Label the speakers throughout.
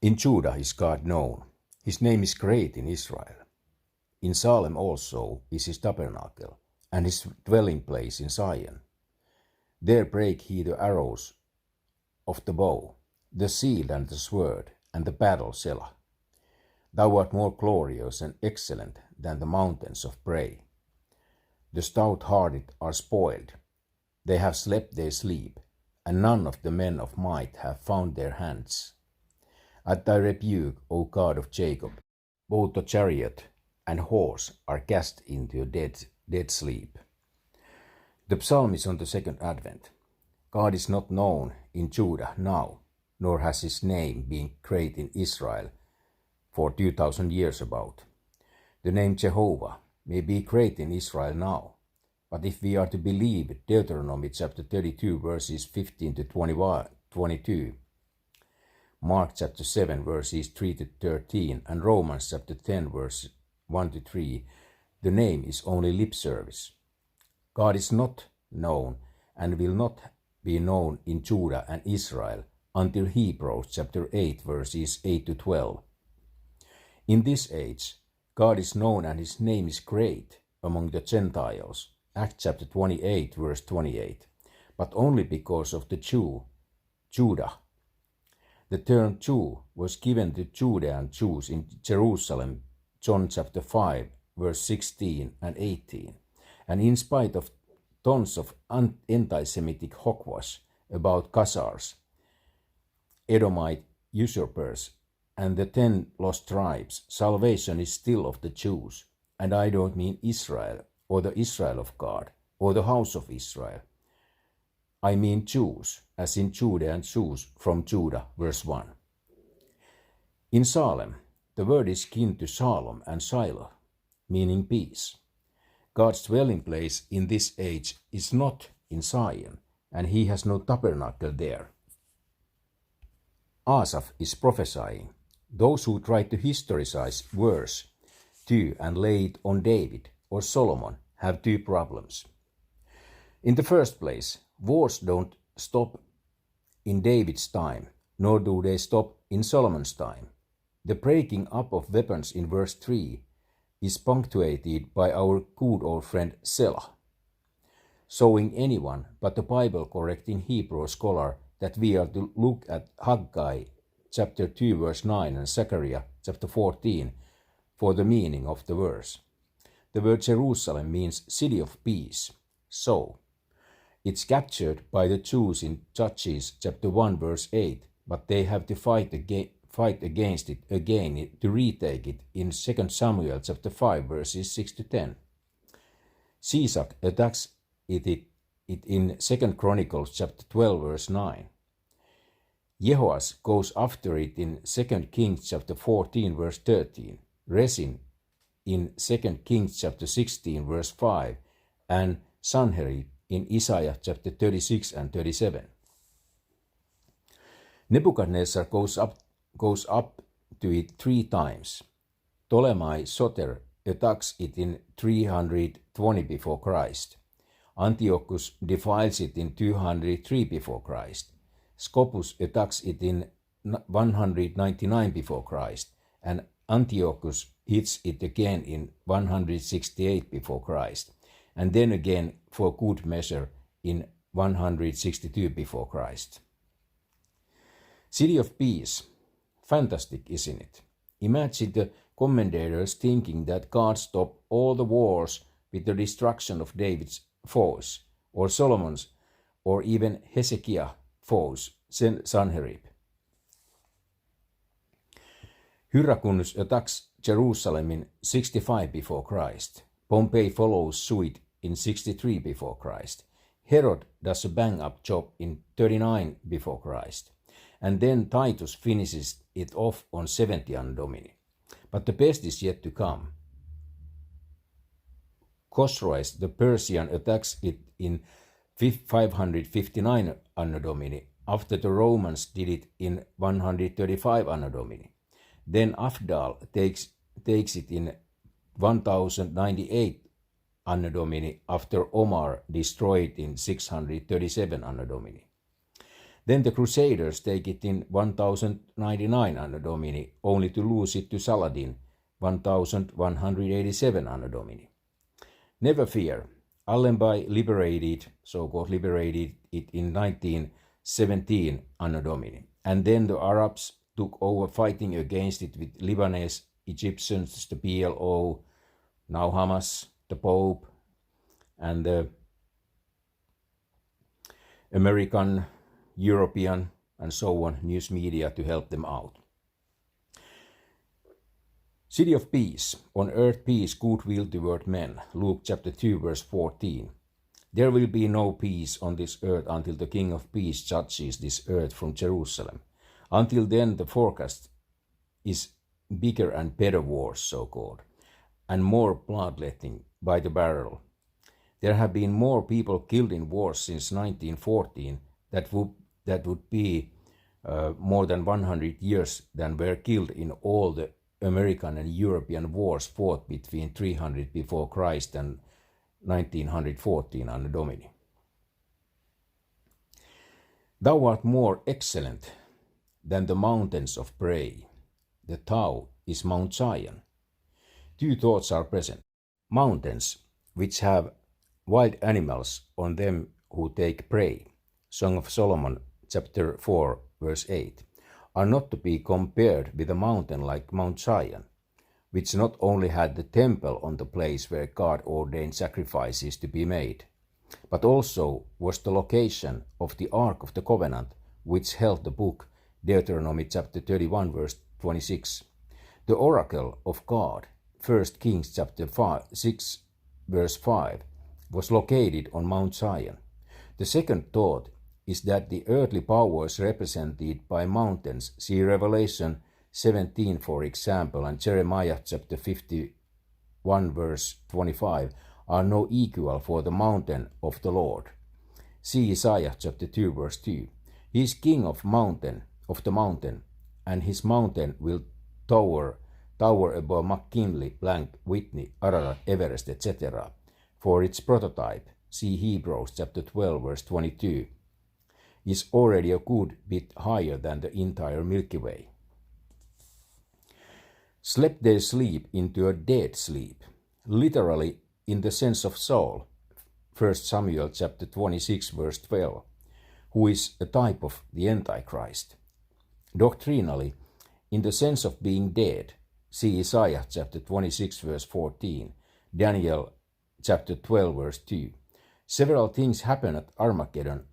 Speaker 1: In Judah is God known. His name is great in Israel. In Salem also is his tabernacle, and his dwelling place in Zion. There brake he the arrows of the bow, the shield and the sword, and the battle Selah. Thou art more glorious and excellent than the mountains of prey. The stout-hearted are spoiled. They have slept their sleep, and none of the men of might have found their hands. At thy rebuke, O God of Jacob, both the chariot and horse are cast into a dead sleep. The psalm is on the second advent. God is not known in Judah now, nor has his name been great in Israel for 2000 years about. The name Jehovah may be great in Israel now, but if we are to believe Deuteronomy chapter 32 verses 15 to 22, Mark chapter 7 verses 3 to 13, and Romans chapter 10 verse 1 to 3, the name is only lip service. God is not known and will not be known in Judah and Israel until Hebrews chapter 8 verses 8 to 12. In this age, God is known and his name is great among the Gentiles, Acts chapter 28 verse 28, but only because of the Judah. The term Jew was given to Judean Jews in Jerusalem, John chapter 5 verse 16 and 18, and in spite of tons of anti-Semitic hogwash about Khazars, Edomite usurpers, and the 10 lost tribes, salvation is still of the Jews, and I don't mean Israel, or the Israel of God, or the house of Israel. I mean Jews, as in Judah and Jews from Judah, verse 1. In Salem, the word is kin to Shalom and Shiloh, meaning peace. God's dwelling place in this age is not in Zion, and he has no tabernacle there. Asaph is prophesying. Those who try to historicize verse 2 and lay it on David or Solomon have two problems. In the first place, wars don't stop in David's time, nor do they stop in Solomon's time. The breaking up of weapons in verse 3 is punctuated by our good old friend Selah, showing anyone but a Bible-correcting Hebrew scholar that we are to look at Haggai chapter 2 verse 9 and Zechariah chapter 14 for the meaning of the verse. The word Jerusalem means city of peace, so it's captured by the Jews in Judges chapter 1 verse 8, but they have to fight against it again to retake it in 2 Samuel chapter 5 verses 6 to 10. Shishak attacks it in 2 Chronicles chapter 12 verse 9. Jehoash goes after it in 2 Kings chapter 14 verse 13, Rezin in 2 Kings chapter 16 verse 5, and Sanherib in Isaiah chapter 36 and 37. Nebuchadnezzar goes up to it 3 times. Ptolemy Soter attacks it in 320 before Christ. Antiochus defiles it in 203 before Christ. Scopus attacks it in 199 before Christ, and Antiochus hits it again in 168 before Christ, and then again for good measure in 162 before Christ. City of Peace. Fantastic, isn't it? Imagine the commentators thinking that God stopped all the wars with the destruction of David's foes, or Solomon's, or even Hezekiah foes, Sanherib. Hyrcanus attacks Jerusalem in 65 before Christ. Pompey follows suit in 63 before Christ. Herod does a bang-up job in 39 before Christ. And then Titus finishes it off on 70 Anno Domini. But the best is yet to come. Chosroes the Persian attacks it in 559 Anno Domini, after the Romans did it in 135 Anno Domini. Then Afdal takes it in 1098 Anno Domini, after Omar destroyed it in 637 Anno Domini. Then the Crusaders take it in 1099 Anno Domini, only to lose it to Saladin 1187 Anno Domini. Never fear, Allenby so-called liberated it in 1917 Anno Domini, and then the Arabs took over fighting against it with Lebanese, Egyptians, the PLO, now Hamas, the Pope, and the American, European, and so on news media to help them out. City of Peace, on earth peace, goodwill toward men, Luke chapter 2 verse 14. There will be no peace on this earth until the King of Peace judges this earth from Jerusalem. Until then the forecast is bigger and better wars, so-called, and more bloodletting by the barrel. There have been more people killed in wars since 1914 that would be more than 100 years than were killed in all the American and European wars fought between 300 before Christ and 1914 Anno Domini. Thou art more excellent than the mountains of prey. The Tau is Mount Zion. Two thoughts are present. Mountains, which have wild animals on them who take prey, Song of Solomon chapter 4 verse 8, are not to be compared with a mountain like Mount Zion, which not only had the temple on the place where God ordained sacrifices to be made, but also was the location of the Ark of the Covenant, which held the book Deuteronomy chapter 31 verse 26. The oracle of God, 1 Kings chapter 6 verse 5, was located on Mount Zion. The second thought is that the earthly powers represented by mountains, see Revelation 17 for example, and Jeremiah chapter 51 verse 25, are no equal for the mountain of the Lord. See Isaiah chapter 2 verse 2. He is king of the mountain, and his mountain will tower above McKinley, Blank, Whitney, Ararat, Everest, etc. For its prototype, see Hebrews chapter 12 verse 22, is already a good bit higher than the entire Milky Way. Slept they sleep into a dead sleep, literally in the sense of Saul, 1 Samuel chapter 26 verse 12, who is a type of the Antichrist. Doctrinally, in the sense of being dead, see Isaiah chapter 26 verse 14, Daniel chapter 12 verse 2. Several things happen at Armageddon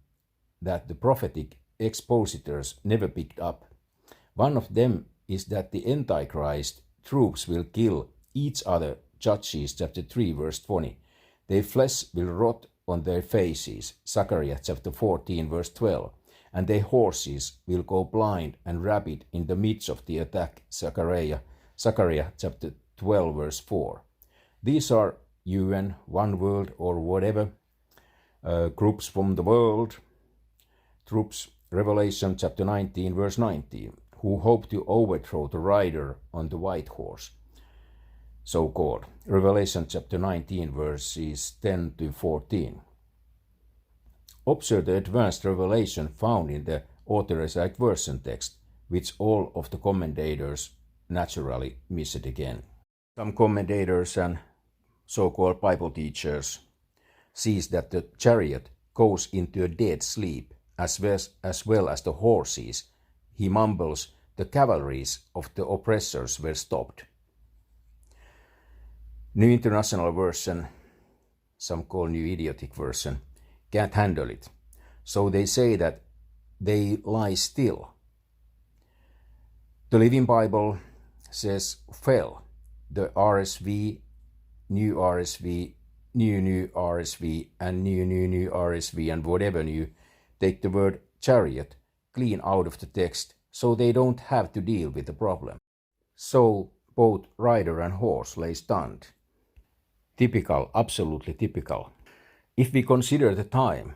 Speaker 1: that the prophetic expositors never picked up. One of them is that the Antichrist troops will kill each other, Judges chapter 3 verse 20. Their flesh will rot on their faces, Zechariah chapter 14 verse 12, and their horses will go blind and rabid in the midst of the attack, Zechariah chapter 12 verse 4. These are UN, One World, or whatever, groups from the world, troops, Revelation chapter 19 verse 19, who hope to overthrow the rider on the white horse, so-called, Revelation chapter 19 verses 10 to 14. Observe the advanced revelation found in the Authorized Version text, which all of the commentators naturally miss it again. Some commentators and so-called Bible teachers sees that the chariot goes into a dead sleep as well as the horses. He mumbles, the cavalries of the oppressors were stopped. New International Version, some call New Idiotic Version, can't handle it. So they say that they lie still. The Living Bible says fell. The RSV, New RSV, New RSV, and New RSV, and whatever new, take the word chariot clean out of the text, so they don't have to deal with the problem. So both rider and horse lay stunned. Typical, absolutely typical. If we consider the time,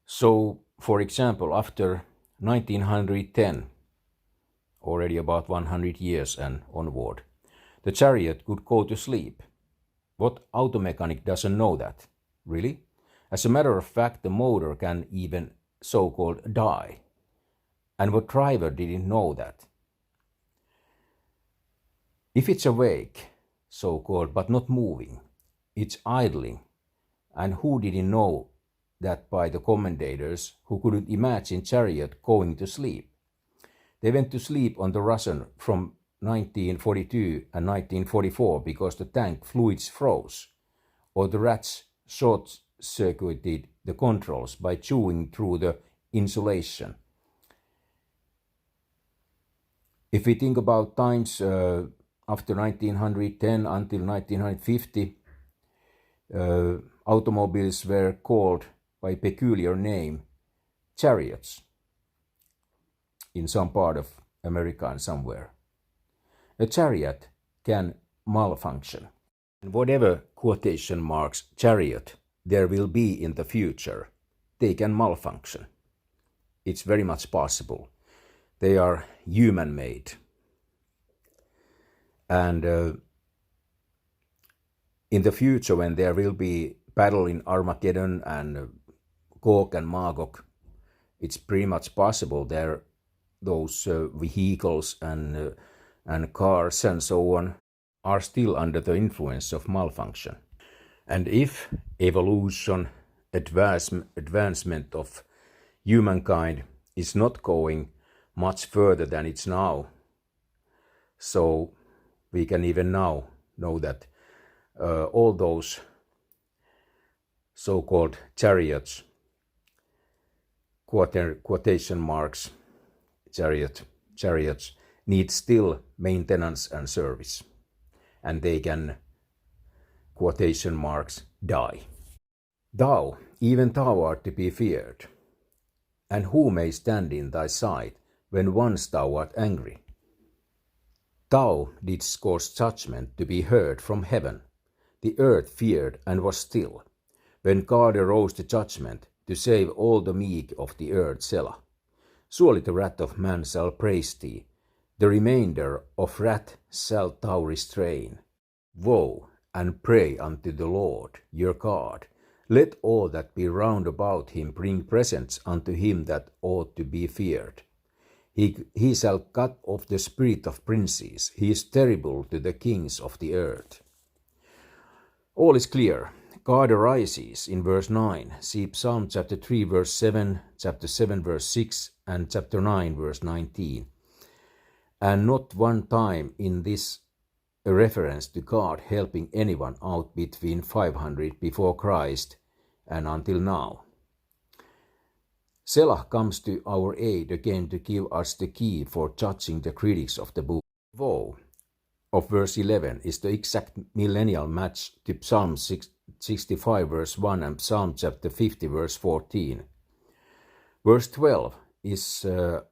Speaker 1: so for example after 1910, already about 100 years and onward, the chariot could go to sleep. What auto mechanic doesn't know that? Really? As a matter of fact, the motor can even so-called die. And what driver didn't know that? If it's awake, so-called, but not moving, it's idling. And who didn't know that by the commentators who couldn't imagine chariot going to sleep? They went to sleep on the Russian from 1942 and 1944 because the tank fluids froze, or the rats short-circuited the controls by chewing through the insulation. If we think about times after 1910 until 1950, automobiles were called by a peculiar name, chariots, in some part of America and somewhere. A chariot can malfunction. And whatever quotation marks chariot there will be in the future, they can malfunction. It's very much possible. They are human-made. And in the future, when there will be battle in Armageddon and Gog and Magog, it's pretty much possible there those vehicles and cars and so on are still under the influence of malfunction. And if evolution, advancement of humankind is not going much further than it's now, so we can even now know that all those so-called chariots, quotation marks, chariots, need still maintenance and service, and they can, quotation marks, die. Thou, even thou art to be feared, and who may stand in thy sight when once thou art angry? Thou didst cause judgment to be heard from heaven. The earth feared and was still, when God arose to judgment to save all the meek of the earth, Selah. Surely the wrath of man shall praise thee, the remainder of wrath shalt thou restrain. Woe, and pray unto the Lord your God. Let all that be round about him bring presents unto him that ought to be feared. He shall cut off the spirit of princes. He is terrible to the kings of the earth. All is clear. God arises in verse 9. See Psalm chapter 3 verse 7, chapter 7 verse 6, and chapter 9 verse 19. And not one time in this a reference to God helping anyone out between 500 before Christ and until now. Selah comes to our aid again to give us the key for judging the critics of the book. Woe of verse 11 is the exact millennial match to Psalm 65 verse 1 and Psalm chapter 50 verse 14. Verse 12 is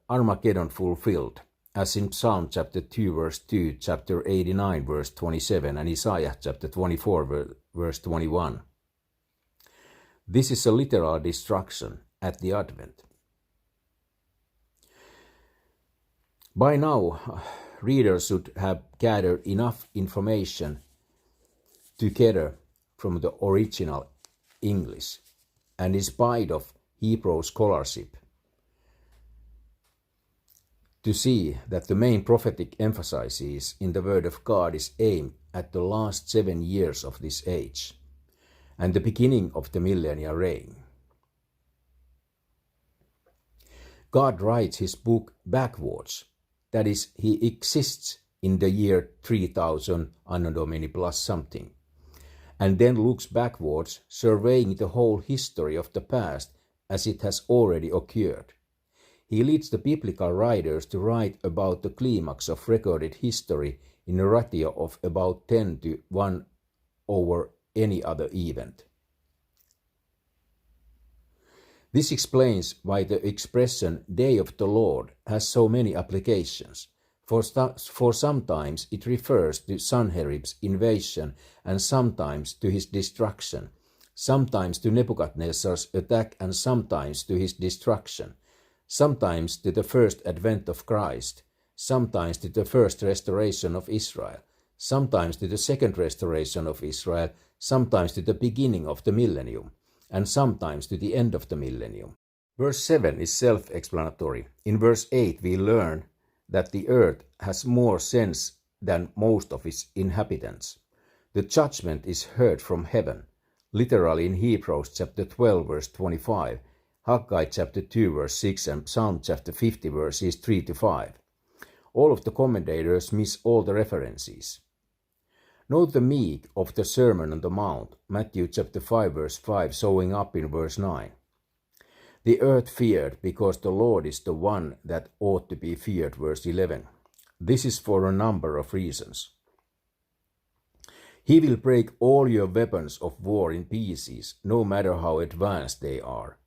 Speaker 1: Armageddon fulfilled, as in Psalm chapter 2 verse 2, chapter 89 verse 27, and Isaiah chapter 24 verse 21. This is a literal destruction at the Advent. By now, readers should have gathered enough information together from the original English and in spite of Hebrew scholarship to see that the main prophetic emphasis in the Word of God is aimed at the last 7 years of this age and the beginning of the millennial reign. God writes his book backwards, that is, he exists in the year 3000 Anno Domini plus something, and then looks backwards, surveying the whole history of the past as it has already occurred. He leads the biblical writers to write about the climax of recorded history in a ratio of about 10 to 1 over any other event. This explains why the expression Day of the Lord has so many applications. For sometimes it refers to Sanherib's invasion and sometimes to his destruction, sometimes to Nebuchadnezzar's attack and sometimes to his destruction, sometimes to the first advent of Christ, sometimes to the first restoration of Israel, sometimes to the second restoration of Israel, sometimes to the beginning of the millennium, and sometimes to the end of the millennium. Verse 7 is self-explanatory. In verse 8 we learn that the earth has more sense than most of its inhabitants. The judgment is heard from heaven, literally in Hebrews chapter 12 verse 25, Haggai chapter 2 verse 6 and Psalm chapter 50 verses 3 to 5. All of the commentators miss all the references. Note the meek of the Sermon on the Mount, Matthew chapter 5 verse 5 showing up in verse 9. The earth feared because the Lord is the one that ought to be feared, verse 11. This is for a number of reasons. He will break all your weapons of war in pieces, no matter how advanced they are.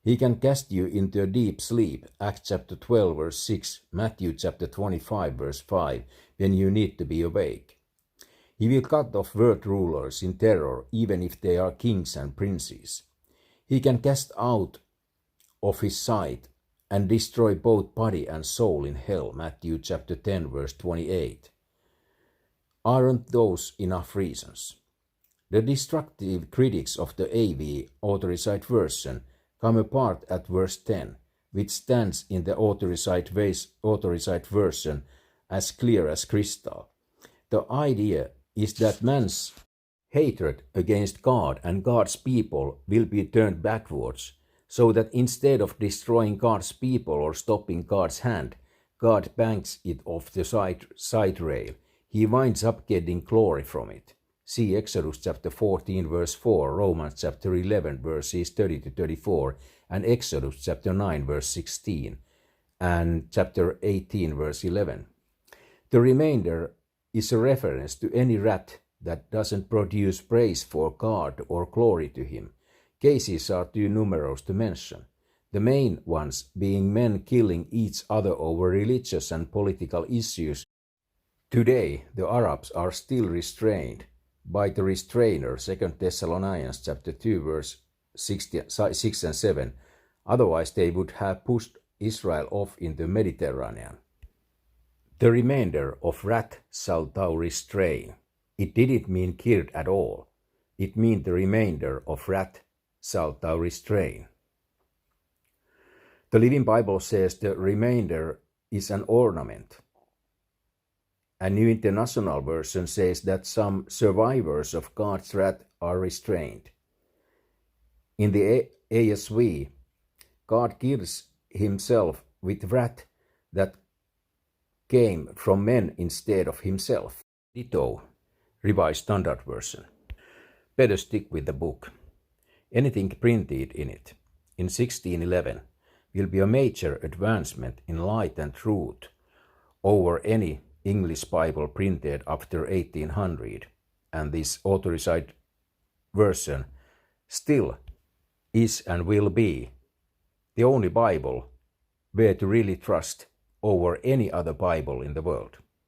Speaker 1: He can cast you into a deep sleep, Acts chapter 12 verse 6, Matthew chapter 25 verse 5, when you need to be awake. He will cut off world rulers in terror, even if they are kings and princes. He can cast out of his sight and destroy both body and soul in hell, Matthew chapter 10 verse 28. Aren't those enough reasons? The destructive critics of the AV Authorized Version come apart at verse 10, which stands in the Authorized Version as clear as crystal. The idea is that man's hatred against God and God's people will be turned backwards, so that instead of destroying God's people or stopping God's hand, God banks it off the side rail. He winds up getting glory from it. See Exodus chapter 14 verse 4, Romans chapter 11 verses 30 to 34, and Exodus chapter 9 verse 16, and chapter 18 verse 11. The remainder is a reference to any wrath that doesn't produce praise for God or glory to him. Cases are too numerous to mention, the main ones being men killing each other over religious and political issues. Today, the Arabs are still restrained by the restrainer, 2 Thessalonians chapter 2 verse 6 and 7, otherwise they would have pushed Israel off in the Mediterranean. The remainder of wrath shalt thou restrain. It didn't mean killed at all. It meant the remainder of wrath shalt thou restrain. The Living Bible says the remainder is an ornament. A New International Version says that some survivors of God's wrath are restrained. In the ASV, God gives himself with wrath that came from men instead of himself. Ditto, Revised Standard Version. Better stick with the book. Anything printed in it in 1611 will be a major advancement in light and truth over any English Bible printed after 1800, and this Authorized Version still is and will be the only Bible where to really trust over any other Bible in the world.